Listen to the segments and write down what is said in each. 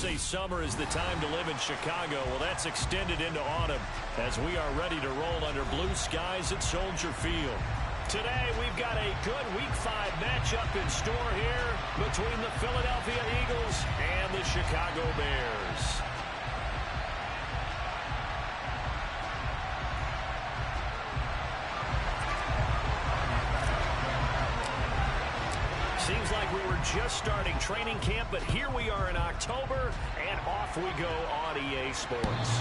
say summer is the time to live in Chicago. Well, that's extended into autumn as we are ready to roll under blue skies at Soldier Field. Today, we've got a good Week 5 matchup in store here between the Philadelphia Eagles and the Chicago Bears. Seems like we were just starting training camp, but here we are in October, and off we go on EA Sports.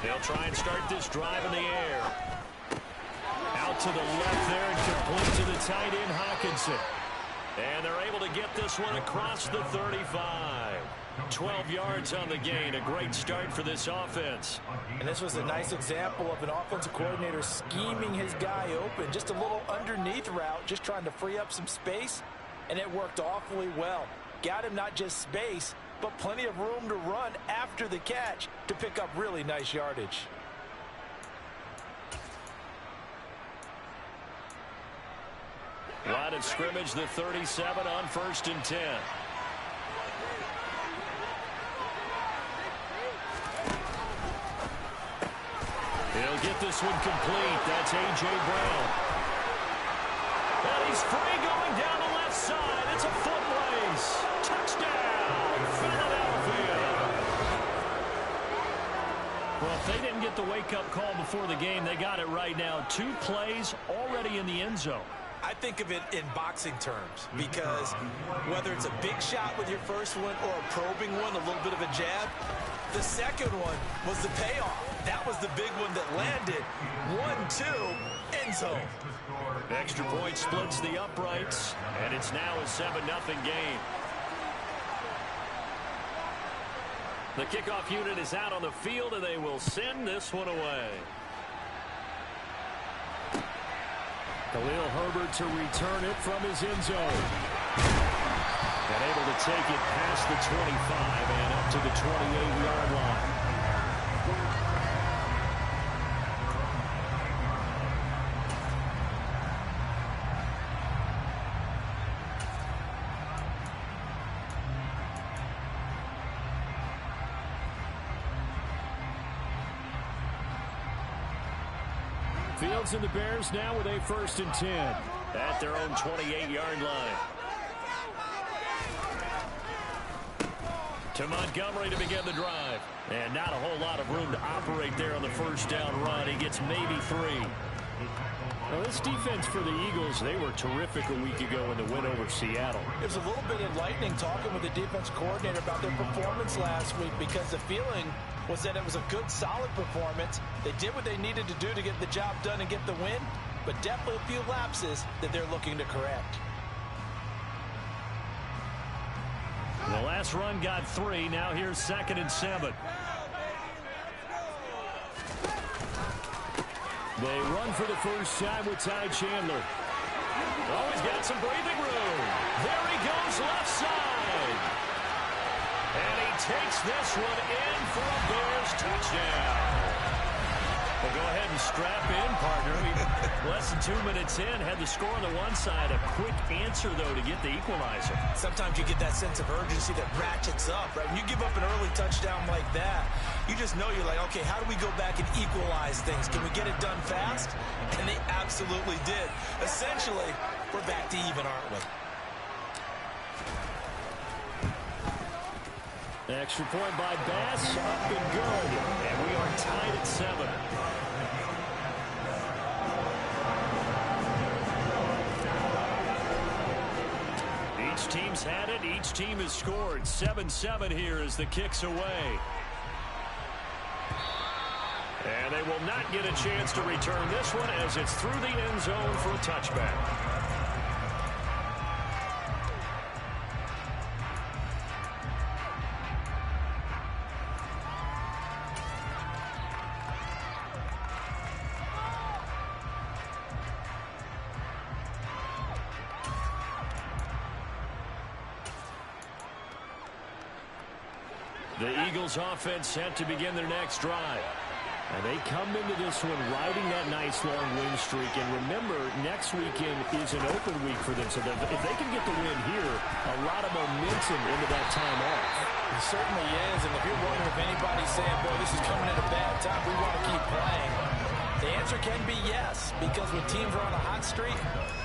They'll try and start this drive in the air. Out to the left there and complete to the tight end, Hawkinson. And they're able to get this one across the 35. 12 yards on the gain. A great start for this offense. And this was a nice example of an offensive coordinator scheming his guy open. Just a little underneath route, just trying to free up some space. And it worked awfully well. Got him not just space, but plenty of room to run after the catch to pick up really nice yardage. Line of scrimmage, the 37 on 1st and 10. He'll get this one complete. That's A.J. Brown. And he's free going down the left side. It's a foot race. Touchdown, Philadelphia. Well, if they didn't get the wake-up call before the game, they got it right now. 2 plays already in the end zone. I think of it in boxing terms because whether it's a big shot with your first one or a probing one, a little bit of a jab, the second one was the payoff. That was the big one that landed. 1-2, end zone. Extra point splits the uprights, and it's now a 7-0 game. The kickoff unit is out on the field, and they will send this one away. Khalil Herbert to return it from his end zone. And able to take it past the 25 and up to the 28-yard line. Fields and the Bears now with a 1st and 10 at their own 28-yard line. To Montgomery to begin the drive. And not a whole lot of room to operate there on the first down run. He gets maybe 3. Well, this defense for the Eagles, they were terrific a week ago in the win over Seattle. It was a little bit enlightening talking with the defense coordinator about their performance last week because the feeling was that it was a good, solid performance. They did what they needed to do to get the job done and get the win, but definitely a few lapses that they're looking to correct. The last run got 3. Now here's 2nd and 7. They run for the first time with Ty Chandler. Oh, he's got some breathing room. There he goes, left side. And he takes this one in for a Bears touchdown. Well, go ahead and strap in, partner. Less than 2 minutes in, had the score on the one side. A quick answer, though, to get the equalizer. Sometimes you get that sense of urgency that ratchets up, right? When you give up an early touchdown like that, you just know you're like, okay, how do we go back and equalize things? Can we get it done fast? And they absolutely did. Essentially, we're back to even, aren't we? Extra point by Bass, up and good. And we are tied at 7. Each team's had it. Each team has scored. 7-7 here as the kick's away. And they will not get a chance to return this one as it's through the end zone for a touchback. The Eagles offense set to begin their next drive. And they come into this one riding that nice long win streak. And remember, next weekend is an open week for them. So if they can get the win here, a lot of momentum into that time off. It certainly is. And if you're wondering if anybody's saying, boy, this is coming at a bad time, we want to keep playing, the answer can be yes. Because when teams are on a hot streak,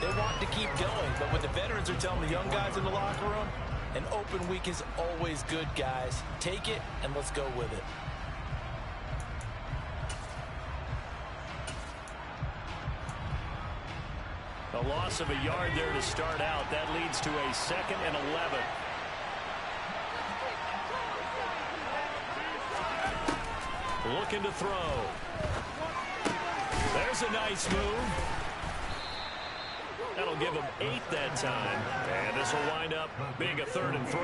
they want to keep going. But when the veterans are telling the young guys in the locker room, an open week is always good, guys. Take it and let's go with it. A loss of a yard there to start out. That leads to a 2nd and 11. Looking to throw. There's a nice move. That'll give him 8 that time. And this will wind up being a 3rd and 3.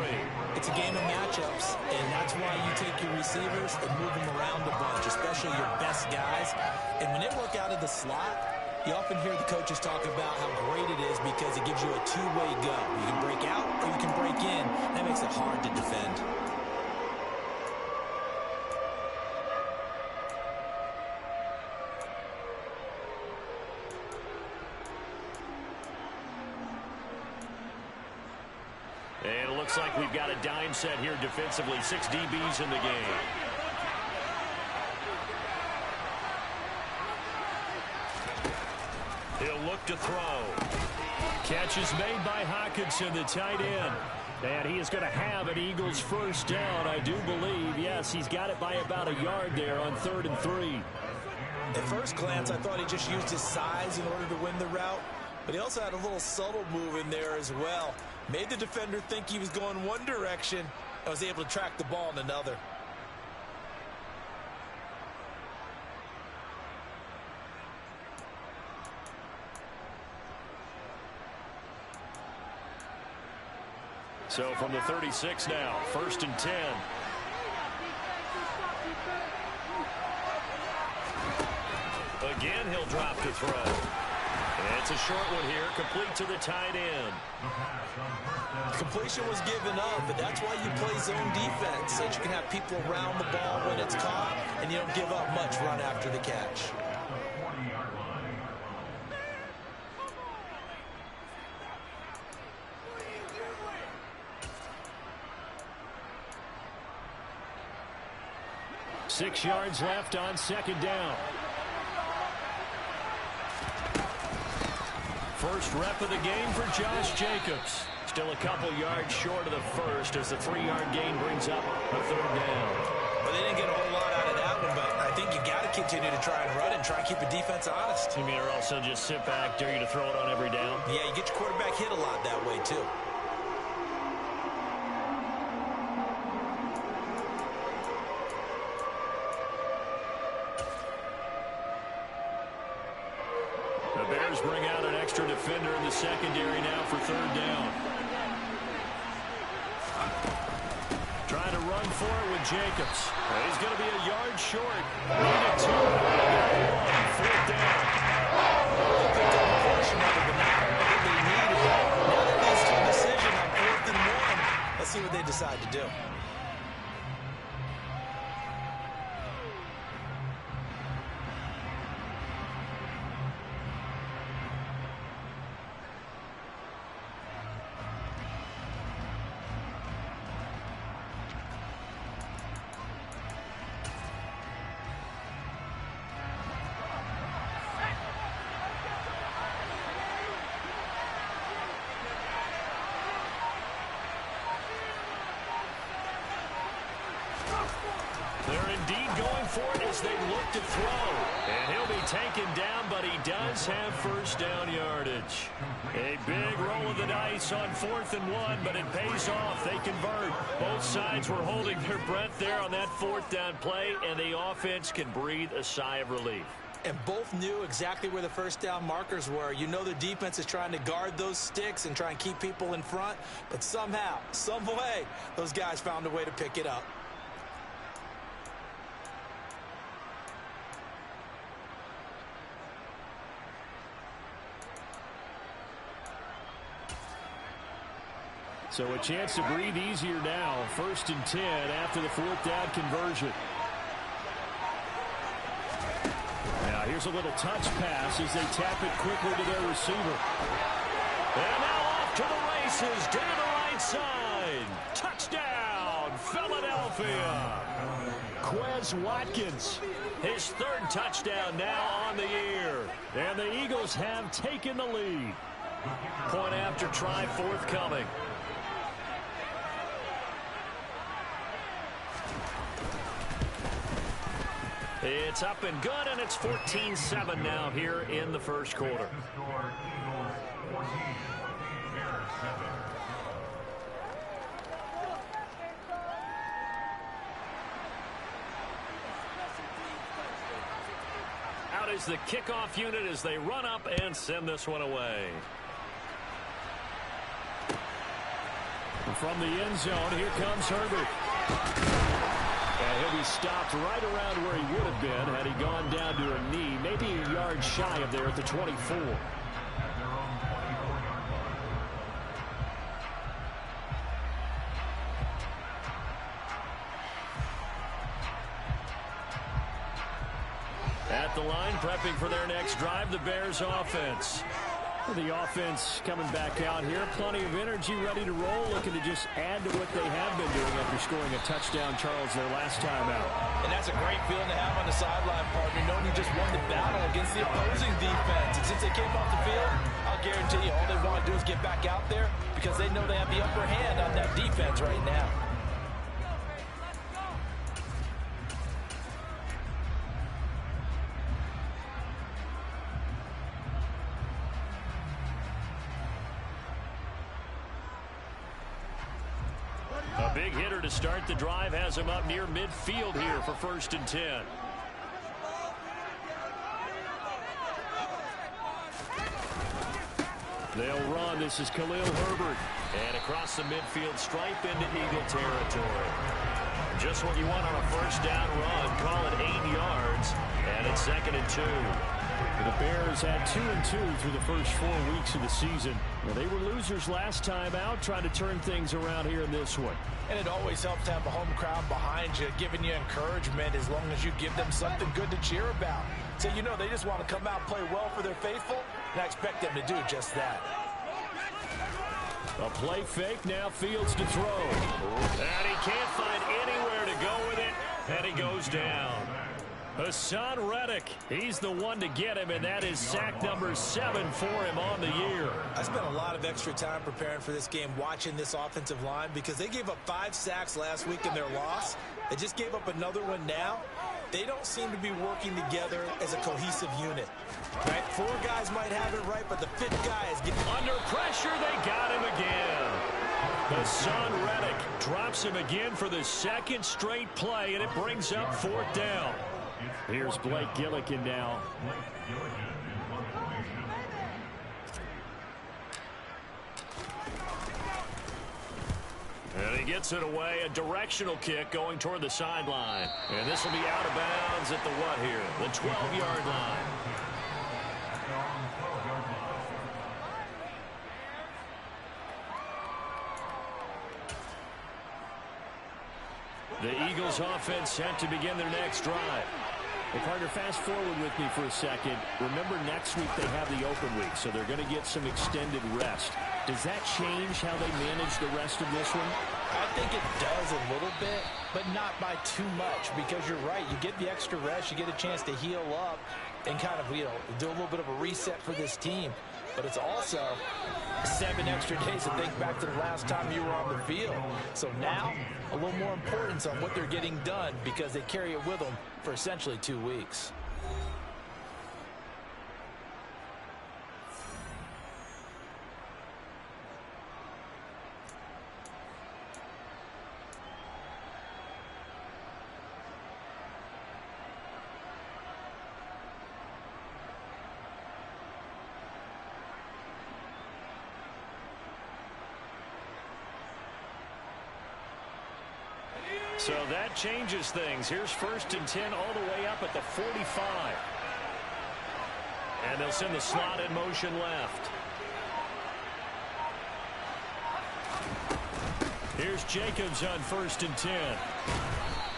It's a game of matchups, and that's why you take your receivers and move them around a bunch, especially your best guys. And when they work out of the slot, you often hear the coaches talk about how great it is because it gives you a two-way go. You can break out or you can break in. That makes it hard to defend. And it looks like we've got a dime set here defensively. 6 DBs in the game. He'll look to throw. Catch is made by Hockenson, the tight end. And he is going to have an Eagles first down, I do believe. Yes, he's got it by about a yard there on 3rd and 3. At first glance, I thought he just used his size in order to win the route. But he also had a little subtle move in there as well. Made the defender think he was going one direction and was able to track the ball in another. So from the 36 now, 1st and 10. Again, he'll drop to throw. And it's a short one here, complete to the tight end. Completion was given up, but that's why you play zone defense, so that you can have people around the ball when it's caught, and you don't give up much run after the catch. Six yards left on 2nd down. First rep of the game for Josh Jacobs. Still a couple yards short of the first as the 3-yard gain brings up a 3rd down. Well, they didn't get a whole lot out of that one, but I think you got to continue to try and run and try and keep the defense honest. You mean or also just sit back, dare you to throw it on every down? Yeah, you get your quarterback hit a lot that way, too. The Bears bring out an extra defender in the secondary now for 3rd down. Trying to run for it with Jacobs. He's going to be a yard short. Needed 2. 4th down. Picked up a portion of it, but not all that they needed. Now that leads to a decision on 4th and 1. Let's see what they decide to do. They're indeed going for it as they look to throw. And he'll be taken down, but he does have first down yardage. A big roll of the dice on 4th and 1, but it pays off. They convert. Both sides were holding their breath there on that 4th down play, and the offense can breathe a sigh of relief. And both knew exactly where the first down markers were. You know the defense is trying to guard those sticks and try and keep people in front, but somehow, some way, those guys found a way to pick it up. So a chance to breathe easier now. 1st and 10 after the 4th down conversion. Now here's a little touch pass as they tap it quickly to their receiver. And now off to the races down the right side. Touchdown, Philadelphia. Quez Watkins, his 3rd touchdown now on the year. And the Eagles have taken the lead. Point after try forthcoming. It's up and good, and it's 14-7 now here in the 1st quarter. Out is the kickoff unit as they run up and send this one away. From the end zone, here comes Herbert. And he'll be stopped right around where he would have been had he gone down to a knee, maybe a yard shy of there at the 24. At the line, prepping for their next drive, the Bears offense. The offense coming back out here. Plenty of energy, ready to roll, looking to just add to what they have been doing after scoring a touchdown, Charles, their last time out. And that's a great feeling to have on the sideline, partner, knowing you just won the battle against the opposing defense. And since they came off the field, I'll guarantee you all they want to do is get back out there because they know they have the upper hand on that defense right now. A big hitter to start the drive has him up near midfield here for 1st and 10. They'll run. This is Khalil Herbert. And across the midfield stripe into Eagle territory. Just what you want on a 1st down run. Call it 8 yards. And it's 2nd and 2. The Bears had 2-2 through the first 4 weeks of the season. Well, they were losers last time out, trying to turn things around here in this one. And it always helps to have a home crowd behind you, giving you encouragement as long as you give them something good to cheer about. So you know they just want to come out and play well for their faithful, and I expect them to do just that. A play fake, now Fields to throw. And he can't find anywhere to go with it, and he goes down. Hassan Reddick, he's the one to get him, and that is sack number 7 for him on the year. I spent a lot of extra time preparing for this game watching this offensive line because they gave up 5 sacks last week in their loss. They just gave up another one now. They don't seem to be working together as a cohesive unit. Right? 4 guys might have it right, but the 5th guy is getting under pressure. They got him again. Hassan Reddick drops him again for the 2nd straight play, and it brings up 4th down. Here's Blake Gillikin now. And he gets it away, a directional kick going toward the sideline. And this will be out of bounds at the what here? The 12-yard line. The Eagles offense set to begin their next drive. Well, partner, fast forward with me for a second. Remember, next week they have the open week, so they're going to get some extended rest. Does that change how they manage the rest of this one? I think it does a little bit, but not by too much, because you're right. You get the extra rest, you get a chance to heal up and kind of, do a little bit of a reset for this team. But it's also 7 extra days to think back to the last time you were on the field. So now, a little more importance on what they're getting done because they carry it with them for essentially 2 weeks. So that changes things. Here's 1st and 10 all the way up at the 45. And they'll send the slot in motion left. here's Jacobs on 1st and 10.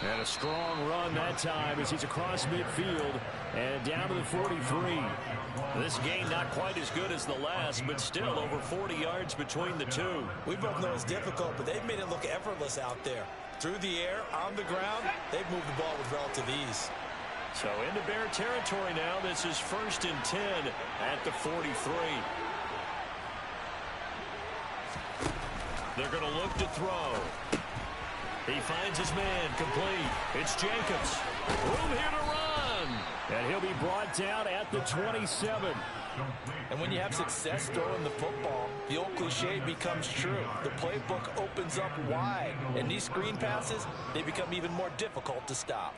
And a strong run that time as he's across midfield and down to the 43. This game not quite as good as the last, but still over 40 yards between the two. We both know it's difficult, but they've made it look effortless out there. Through the air, on the ground, they've moved the ball with relative ease. So into Bear territory now. This is 1st and 10 at the 43. They're going to look to throw. He finds his man complete. It's Jacobs. Room here to run. And he'll be brought down at the 27. And when you have success throwing the football, the old cliche becomes true. The playbook opens up wide. And these screen passes, they become even more difficult to stop.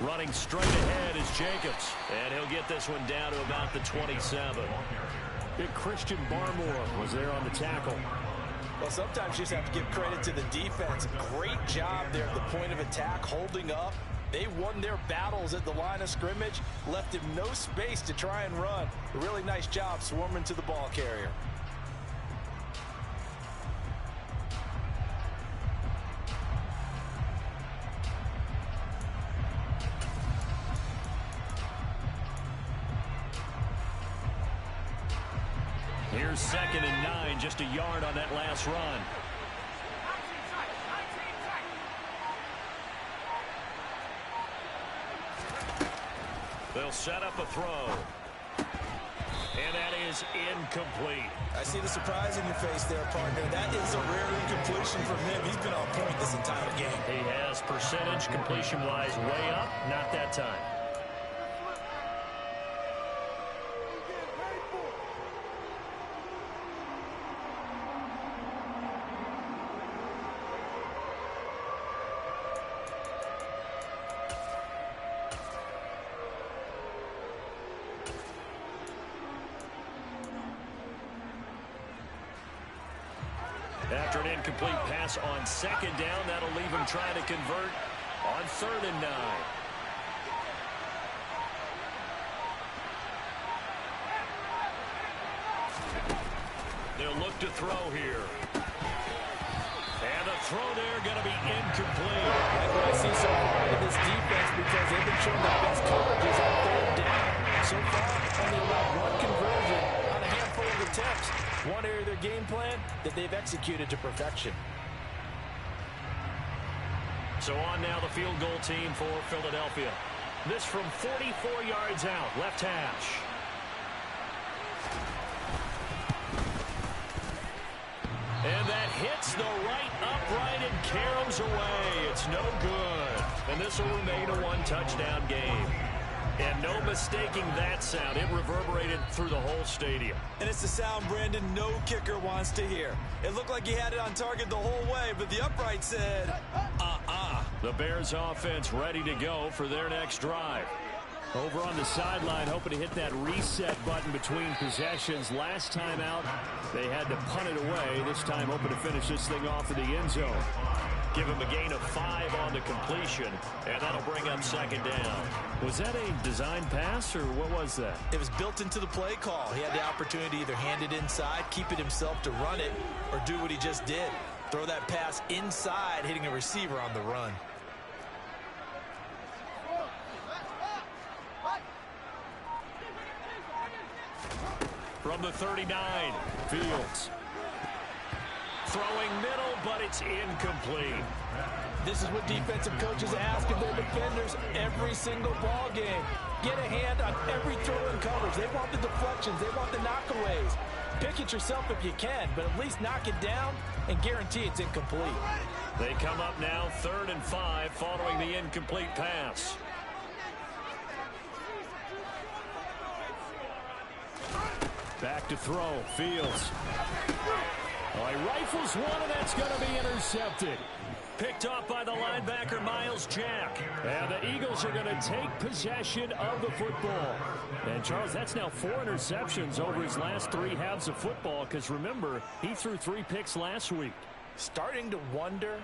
Running straight ahead is Jacobs. And he'll get this one down to about the 27. Big Christian Barmore was there on the tackle. Well, sometimes you just have to give credit to the defense. Great job there at the point of attack, holding up. They won their battles at the line of scrimmage, left him no space to try and run. A really nice job swarming to the ball carrier. Here's 2nd and 9, just a yard on that last run. They'll set up a throw. And that is incomplete. I see the surprise in your face there, partner. That is a rare incompletion from him. He's been on point this entire game. He has percentage completion-wise way up, not that time. After an incomplete pass on 2nd down, that'll leave him trying to convert on 3rd and 9. They'll look to throw here. And the throw there going to be incomplete. That's what I see so far in this defense, because they've been showing the best coverages on 3rd down. So far, only about one conversion on a handful of attempts. One area of their game plan that they've executed to perfection. So on now the field goal team for Philadelphia. This from 44 yards out, left hash. And that hits the right upright and caroms away. It's no good. And this will remain a one-touchdown game. And no mistaking that sound. It reverberated through the whole stadium. And it's the sound, Brandon, no kicker wants to hear. It looked like he had it on target the whole way, but the upright said, The Bears offense ready to go for their next drive. Over on the sideline, hoping to hit that reset button between possessions. Last time out, they had to punt it away. This time, hoping to finish this thing off in the end zone. Give him a gain of 5 on the completion, and that'll bring up 2nd down. Was that a design pass, or what was that? It was built into the play call. He had the opportunity to either hand it inside, keep it himself to run it, or do what he just did. Throw that pass inside, hitting a receiver on the run. From the 39, Fields. Throwing middle, but it's incomplete. This is what defensive coaches ask of their defenders every single ball game. Get a hand on every throw in coverage. They want the deflections. They want the knockaways. Pick it yourself if you can, but at least knock it down and guarantee it's incomplete. They come up now 3rd and 5 following the incomplete pass. Back to throw. Fields. Oh, he rifles one, and that's going to be intercepted. Picked off by the linebacker, Miles Jack. And the Eagles are going to take possession of the football. And, Charles, that's now 4 interceptions over his last 3 halves of football, because, remember, he threw 3 picks last week. Starting to wonder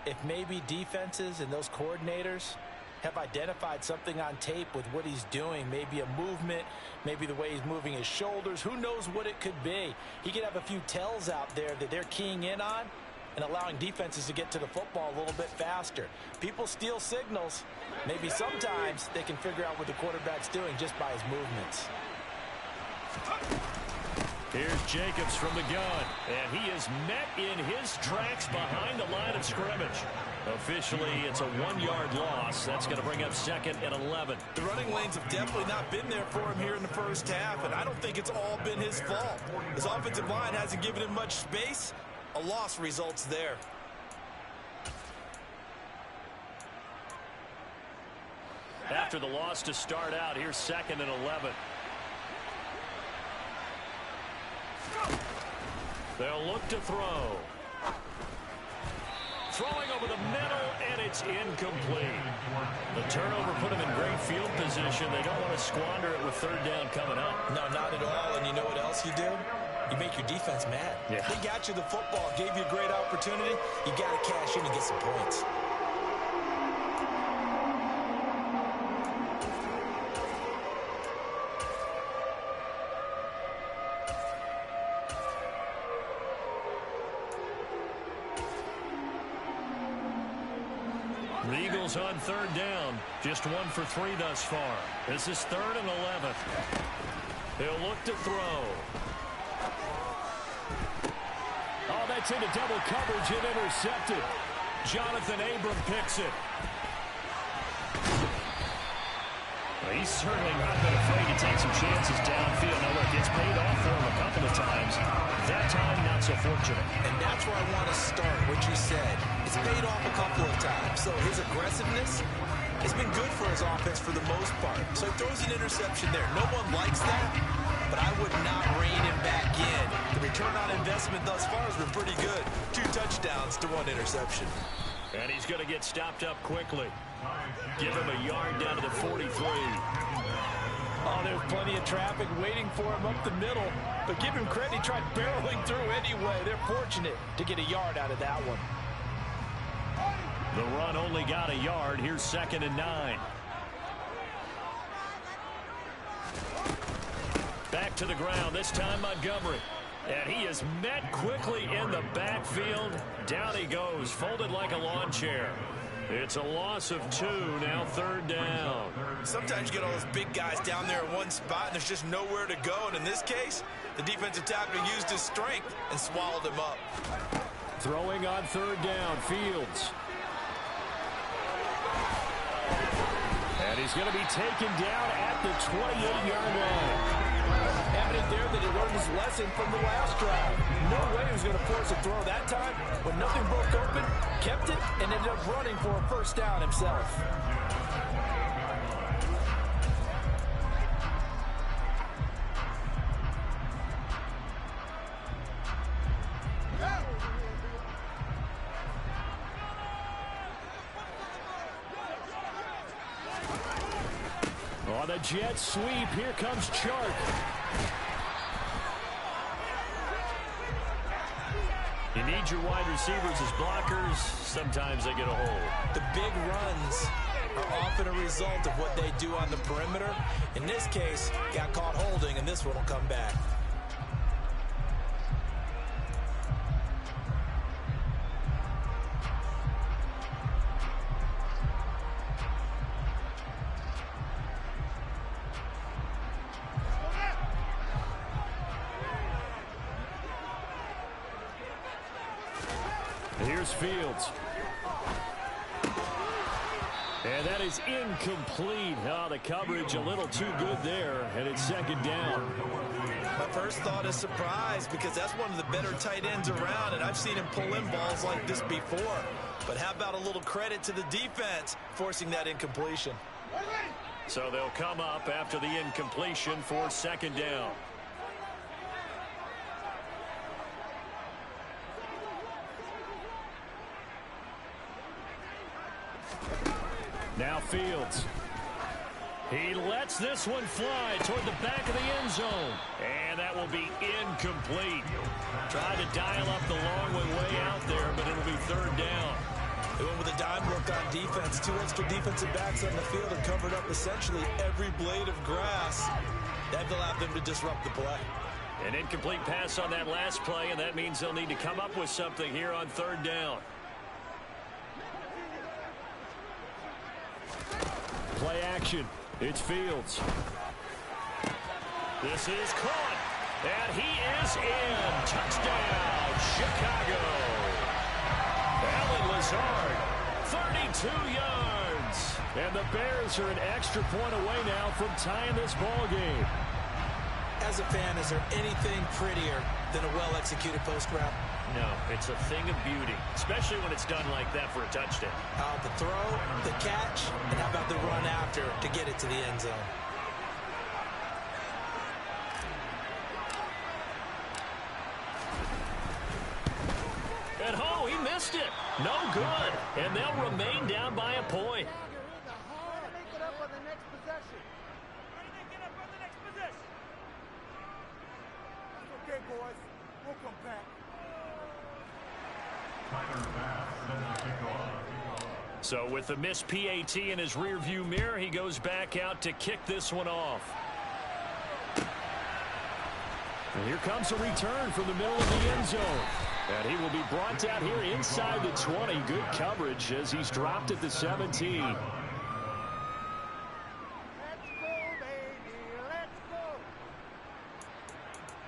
if maybe defenses and those coordinators have identified something on tape with what he's doing. Maybe a movement, maybe the way he's moving his shoulders. Who knows what it could be? He could have a few tells out there that they're keying in on and allowing defenses to get to the football a little bit faster. People steal signals. Maybe sometimes they can figure out what the quarterback's doing just by his movements. Here's Jacobs from the gun, and he is met in his tracks behind the line of scrimmage. Officially, it's a 1-yard loss. That's going to bring up 2nd and 11. The running lanes have definitely not been there for him here in the first half, and I don't think it's all been his fault. His offensive line hasn't given him much space. A loss results there. After the loss to start out, here's 2nd and 11. They'll look to throw. Throwing over the middle, and it's incomplete. The turnover put them in great field position. They don't want to squander it with 3rd down coming up. No, not at all. And you know what else you do? You make your defense mad. Yeah. They got you the football, gave you a great opportunity. You got to cash in and get some points. The Eagles on 3rd down. Just 1 for 3 thus far. This is 3rd and 11. He'll look to throw. Oh, that's into double coverage and intercepted. Jonathan Abram picks it. Well, he's certainly not been afraid to take some chances downfield. Now, look, it's paid off for him a couple of times. That time, not so fortunate. And that's where I want to start, what you said. It's paid off a couple of times. So his aggressiveness has been good for his offense for the most part. So he throws an interception there. No one likes that, but I would not rein him back in. The return on investment thus far has been pretty good. 2 touchdowns to 1 interception. And he's going to get stopped up quickly. Give him a yard down to the 43. Oh, there's plenty of traffic waiting for him up the middle. But give him credit, he tried barreling through anyway. They're fortunate to get a yard out of that one. The run only got a yard. Here's 2nd and 9. Back to the ground, this time Montgomery. And he is met quickly in the backfield. Down he goes, folded like a lawn chair. It's a loss of 2, now 3rd down. Sometimes you get all those big guys down there in one spot, and there's just nowhere to go. And in this case, the defensive tackle used his strength and swallowed him up. Throwing on 3rd down, Fields. And he's going to be taken down at the 28-yard line. Evident there that he learned his lesson from the last drive. No way he was going to force a throw that time. When nothing broke open, kept it, and ended up running for a 1st down himself. On the jet sweep, here comes Chark. You need your wide receivers as blockers. Sometimes they get a hold. The big runs are often a result of what they do on the perimeter. In this case, got caught holding, and this one will come back. Here's Fields. And that is incomplete. Oh, the coverage a little too good there, and it's 2nd down. My first thought is surprise, because that's one of the better tight ends around, and I've seen him pull in balls like this before. But how about a little credit to the defense forcing that incompletion? So they'll come up after the incompletion for second down. Now Fields. He lets this one fly toward the back of the end zone. And that will be incomplete. Tried to dial up the long one way out there, but it'll be third down. They went with a dime look on defense. 2 extra defensive backs on the field and covered up essentially every blade of grass. That allowed them to disrupt the play. An incomplete pass on that last play, and that means they'll need to come up with something here on third down. Play action. It's Fields. This is caught. And he is in. Touchdown, Chicago. Alan Lazard, 32 yards. And the Bears are an extra point away now from tying this ball game. As a fan, is there anything prettier than a well-executed post route? No, it's a thing of beauty, especially when it's done like that for a touchdown. The throw, the catch, and how about the run after to get it to the end zone? And oh, he missed it. No good. And they'll remain down by a point. Okay, boys. We'll come back. So with the missed PAT in his rearview mirror, he goes back out to kick this one off. And here comes a return from the middle of the end zone. And he will be brought down here inside the 20. Good coverage as he's dropped at the 17. Let's go, baby. Let's go.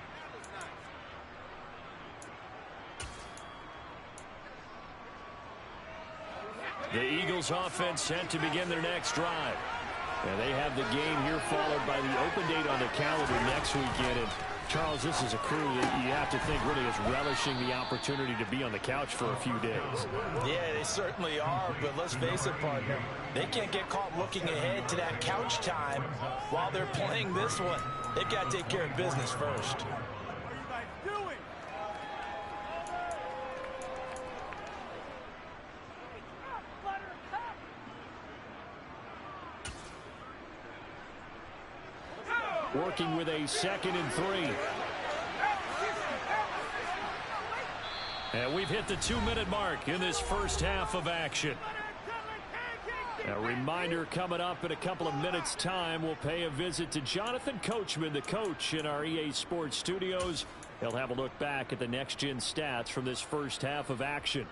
That was nice. The Eagles offense set to begin their next drive. And they have the game here followed by the open date on the calendar next weekend. And Charles, this is a crew that you have to think really is relishing the opportunity to be on the couch for a few days. Yeah, they certainly are, but let's face it, partner. They can't get caught looking ahead to that couch time while they're playing this one. They've got to take care of business first. What are you guys doing? Working with a 2nd and 3. And we've hit the 2-minute mark in this first half of action. A reminder coming up in a couple of minutes' time, we'll pay a visit to Jonathan Coachman, the coach in our EA Sports studios. He'll have a look back at the next-gen stats from this first half of action.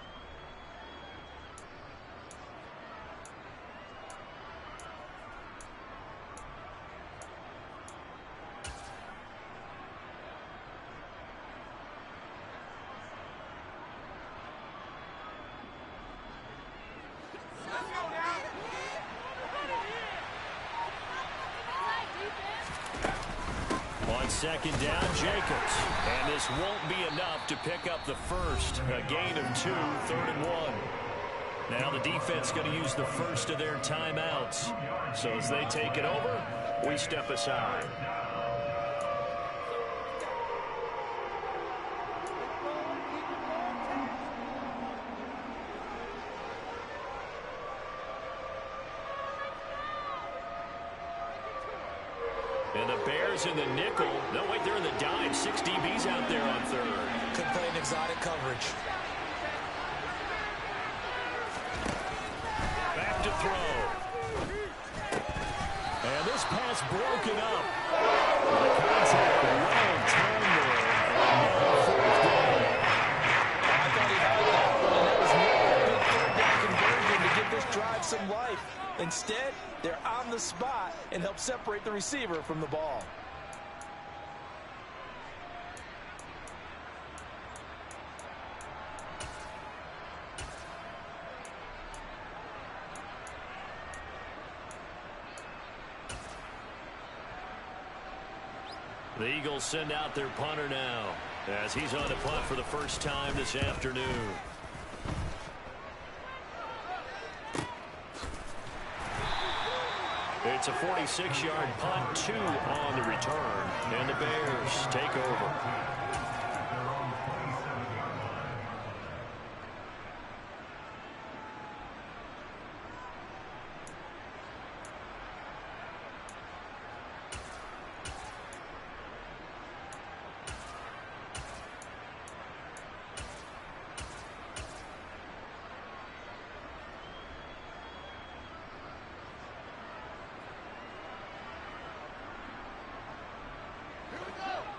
Second down, Jacobs. And this won't be enough to pick up the first. A gain of 2, 3rd and 1. Now the defense going to use the first of their timeouts. So as they take it over, we step aside. And the Bears in the nickel. No, wait, they're in the dime. 6 DBs out there on third. Could play an exotic coverage. Back to throw. And this pass broken up. The contact well timed there. And fourth down. I thought he had that one, and that was near a big third down conversion to give this drive some life. Instead, they're on the spot and help separate the receiver from the ball. The Eagles send out their punter now as he's on to punt for the first time this afternoon. It's a 46-yard punt, 2 on the return, and the Bears take over.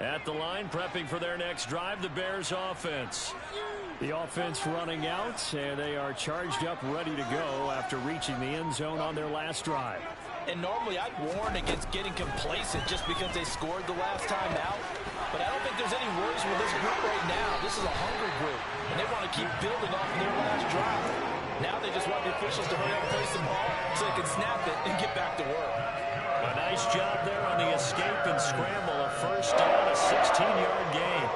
At the line, prepping for their next drive, the Bears offense. The offense running out, and they are charged up, ready to go after reaching the end zone on their last drive. And normally I'd warn against getting complacent just because they scored the last time out. But I don't think there's any worries with this group right now. This is a hungry group, and they want to keep building off of their last drive. Now they just want the officials to hurry up and place the ball so they can snap it and get back to work. A nice job there on the escape and scramble. A first down, a 16-yard gain.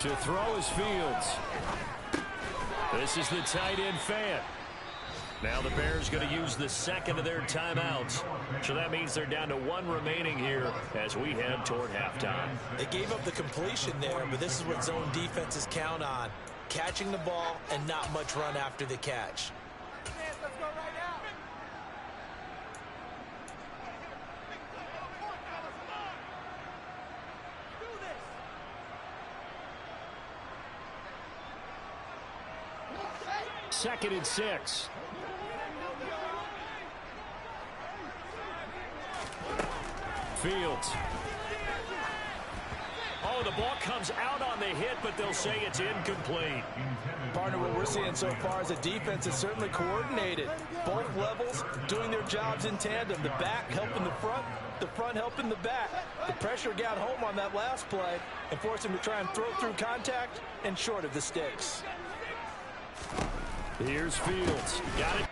To throw is Fields. This is the tight end Fant. Now the Bears going to use the second of their timeouts. So that means they're down to 1 remaining here as we head toward halftime. They gave up the completion there, but this is what zone defenses count on. Catching the ball and not much run after the catch. Let's go right now. Do this. 2nd and 6. Fields. Oh, the ball comes out on the hit, but they'll say it's incomplete. Partner, what we're seeing so far is a defense is certainly coordinated. Both levels doing their jobs in tandem. The back helping the front helping the back. The pressure got home on that last play and forced him to try and throw through contact and short of the sticks. Here's Fields. Got it.